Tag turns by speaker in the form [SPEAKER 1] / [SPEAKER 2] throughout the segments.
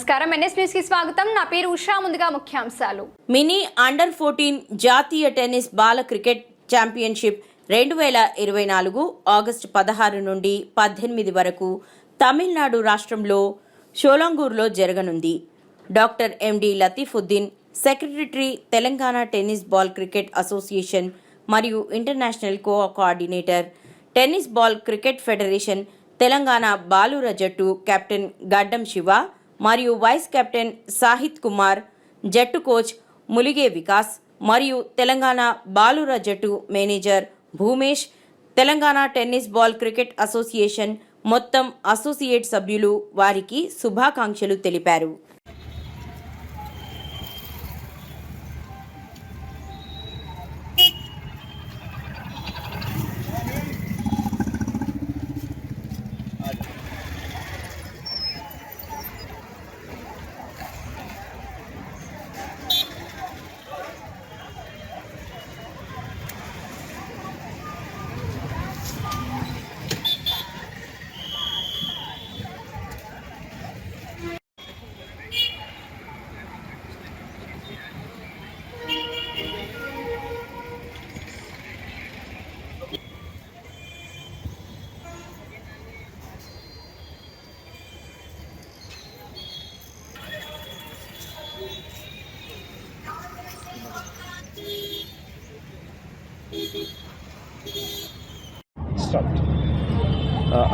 [SPEAKER 1] నమస్కారం NS news కి స్వాగతం. నా పేరు ఉషా. ముందుగా ముఖ్యాంశాలు.
[SPEAKER 2] మినీ అండర్-14 జాతీయ tennis ball cricket championship 2024 August 16 నుండి 18 వరకు తమిళనాడు రాష్ట్రంలో షోలాంగూర్లో జరగనుంది. Doctor MD Latifuddin, secretary, Telangana tennis ball cricket association మరియు international coordinator, tennis ball cricket federation, Telangana బాలుర జట్టు కెప్టెన్ గడ్డం శివ మరియు వైస్ కెప్టెన్ సాహిత్ కుమార్, జట్టు కోచ్ ములిగే వికాస్ మరియు తెలంగాణ బాలుర జట్టు manager Bhumesh, Telangana tennis ball cricket association మొత్తం అసోసియేట్ సభ్యులు వారికి శుభాకాంక్షలు తెలిపారు.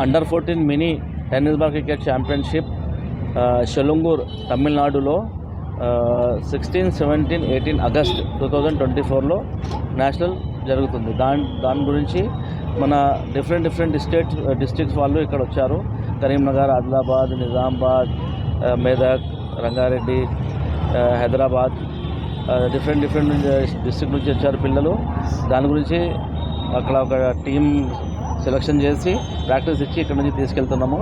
[SPEAKER 3] Under mini tennis ball cricket championship Sholangur తమిళనాడులో 16, 17, 18 ఆగస్ట్ 2024లో నేషనల్ జరుగుతుంది. దాని గురించి మన డిఫరెంట్ డిస్ట్రిక్ట్స్ వాళ్ళు ఇక్కడ వచ్చారు. కరీంనగర్, ఆదిలాబాద్, నిజామాబాద్, మెదక్, రంగారెడ్డి, హైదరాబాద్, డిఫరెంట్ డిస్ట్రిక్ట్ నుంచి వచ్చారు పిల్లలు. దాని గురించి అక్కడ ఒక టీం సెలెక్షన్ చేసి ప్రాక్టీస్ ఇచ్చి ఇక్కడ నుంచి తీసుకెళ్తున్నాము.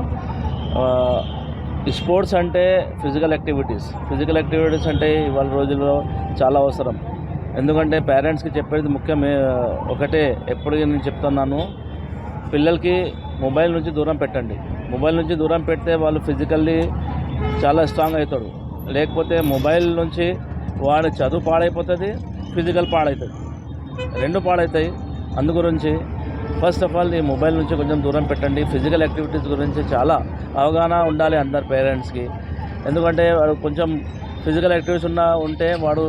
[SPEAKER 3] స్పోర్ట్స్ అంటే ఫిజికల్ యాక్టివిటీస్ అంటే ఇవాళ రోజుల్లో చాలా అవసరం. ఎందుకంటే పేరెంట్స్కి చెప్పేది ముఖ్యమే ఒకటే, ఎప్పుడు నేను చెప్తున్నాను, పిల్లలకి మొబైల్ నుంచి దూరం పెట్టండి. మొబైల్ నుంచి దూరం పెడితే వాళ్ళు ఫిజికల్లీ చాలా స్ట్రాంగ్ అవుతాడు. లేకపోతే మొబైల్ నుంచి వాడి చదువు పాడైపోతుంది, ఫిజికల్ పాడవుతుంది, రెండు పాడవుతాయి. అందుగురించి ఫస్ట్ ఆఫ్ ఆల్ ఈ మొబైల్ నుంచి కొంచెం దూరం పెట్టండి. ఫిజికల్ యాక్టివిటీస్ గురించి చాలా అవగాహన ఉండాలి అందరు పేరెంట్స్కి. ఎందుకంటే వాడు కొంచెం ఫిజికల్ యాక్టివిటీస్ ఉంటే వాడు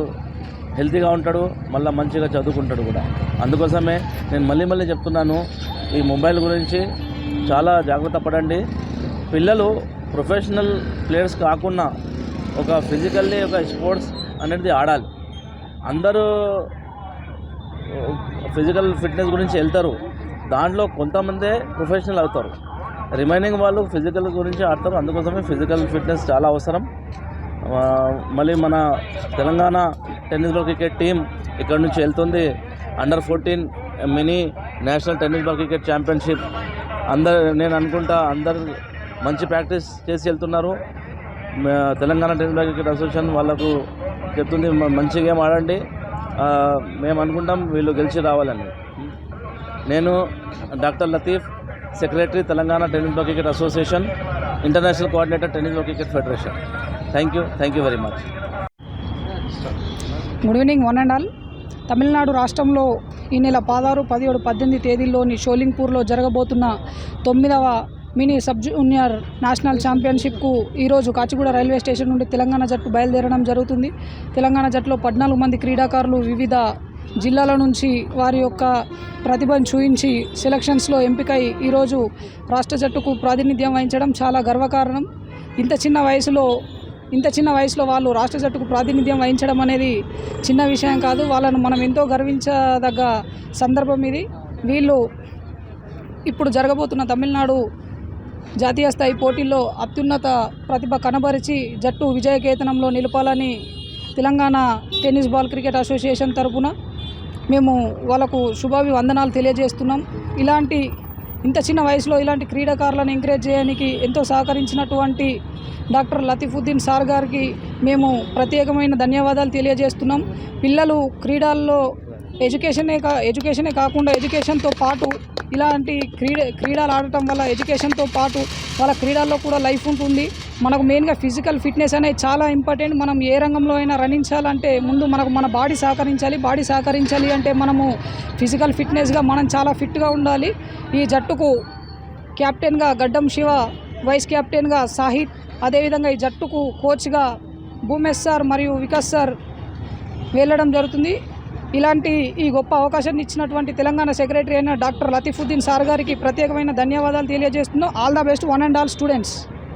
[SPEAKER 3] హెల్తీగా ఉంటాడు, మళ్ళీ మంచిగా చదువుకుంటాడు కూడా. అందుకోసమే నేను మళ్ళీ చెప్తున్నాను, ఈ మొబైల్ గురించి చాలా జాగ్రత్త పడండి. పిల్లలు ప్రొఫెషనల్ ప్లేయర్స్ కాకుండా ఒక ఫిజికల్లీ ఒక స్పోర్ట్స్ అనేది ఆడాలి. అందరూ ఫిజికల్ ఫిట్నెస్ గురించి వెళ్తారు, దాంట్లో కొంతమందే ప్రొఫెషనల్ అవుతారు, రిమైనింగ్ వాళ్ళు ఫిజికల్ గురించి ఆడతారు. అందుకోసమే ఫిజికల్ ఫిట్నెస్ చాలా అవసరం. మళ్ళీ మన Telangana tennis ball cricket team ఇక్కడ నుంచి వెళ్తుంది. Under mini national tennis ball cricket championship నేను అనుకుంటా అందరు మంచి ప్రాక్టీస్ చేసి వెళ్తున్నారు. Telangana tennis ball cricket association వాళ్ళకు చెప్తుంది, మంచి గేమ్ ఆడండి, మేము అనుకుంటాం వీళ్ళు గెలిచి రావాలని. నేను doctor Latif, secretary, Telangana tennis ball cricket association, international coordinator, tennis ball cricket federation. Thank you very much.
[SPEAKER 4] Good evening one and all. Tamil Nadu రాష్ట్రంలో ఈ నెల 16, 17, 18 తేదీల్లోని షోలింగ్పూర్లో జరగబోతున్న 9వ మినీ సబ్ జూనియర్ నేషనల్ ఛాంపియన్షిప్కు ఈరోజు కాచిగూడ రైల్వే స్టేషన్ నుండి తెలంగాణ జట్టు బయలుదేరడం జరుగుతుంది. తెలంగాణ జట్టులో 14 మంది క్రీడాకారులు వివిధ జిల్లాల నుంచి వారి యొక్క ప్రతిభను చూపించి సెలక్షన్స్లో ఎంపికై ఈరోజు రాష్ట్ర జట్టుకు ప్రాతినిధ్యం వహించడం చాలా గర్వకారణం. ఇంత చిన్న వయసులో వాళ్ళు రాష్ట్ర జట్టుకు ప్రాతినిధ్యం వహించడం అనేది చిన్న విషయం కాదు. వాళ్ళను మనం ఎంతో గర్వించదగ్గ సందర్భం ఇది. వీళ్ళు ఇప్పుడు జరగబోతున్న తమిళనాడు జాతీయ స్థాయి పోటీల్లో అత్యున్నత ప్రతిభ కనబరిచి జట్టు విజయకేతనంలో నిలపాలని Telangana tennis ball cricket association తరఫున మేము వాళ్ళకు శుభాభివందనాలు తెలియజేస్తున్నాం. ఇంత చిన్న వయసులో ఇలాంటి క్రీడాకారులను ఎంకరేజ్ చేయడానికి ఎంతో సహకరించినటువంటి డాక్టర్ లతీఫుద్దీన్ సార్ గారికి మేము ప్రత్యేకమైన ధన్యవాదాలు తెలియజేస్తున్నాం. పిల్లలు క్రీడల్లో ఎడ్యుకేషనే కాకుండా ఎడ్యుకేషన్తో పాటు ఇలాంటి క్రీడలు ఆడటం వల్ల ఎడ్యుకేషన్తో పాటు వాళ్ళ క్రీడల్లో కూడా లైఫ్ ఉంటుంది. మనకు మెయిన్గా ఫిజికల్ ఫిట్నెస్ అనేది చాలా ఇంపార్టెంట్. మనం ఏ రంగంలో అయినా రాణించాలంటే ముందు మనకు మన బాడీ సహకరించాలి అంటే మనము ఫిజికల్ ఫిట్నెస్గా మనం చాలా ఫిట్గా ఉండాలి. ఈ జట్టుకు కెప్టెన్గా గడ్డం శివ, వైస్ కెప్టెన్గా సాహిద్, అదేవిధంగా ఈ జట్టుకు కోచ్గా భూమేష్ సార్ మరియు వికాస్ సార్ వెళ్ళడం జరుగుతుంది. ఇలాంటి ఈ గొప్ప అవకాశాన్ని ఇచ్చినటువంటి తెలంగాణ సెక్రటరీ అయిన డాక్టర్ లతీఫుద్దీన్ సార్ గారికి ప్రత్యేకమైన ధన్యవాదాలు తెలియజేస్తున్నాం. All the best one and all students.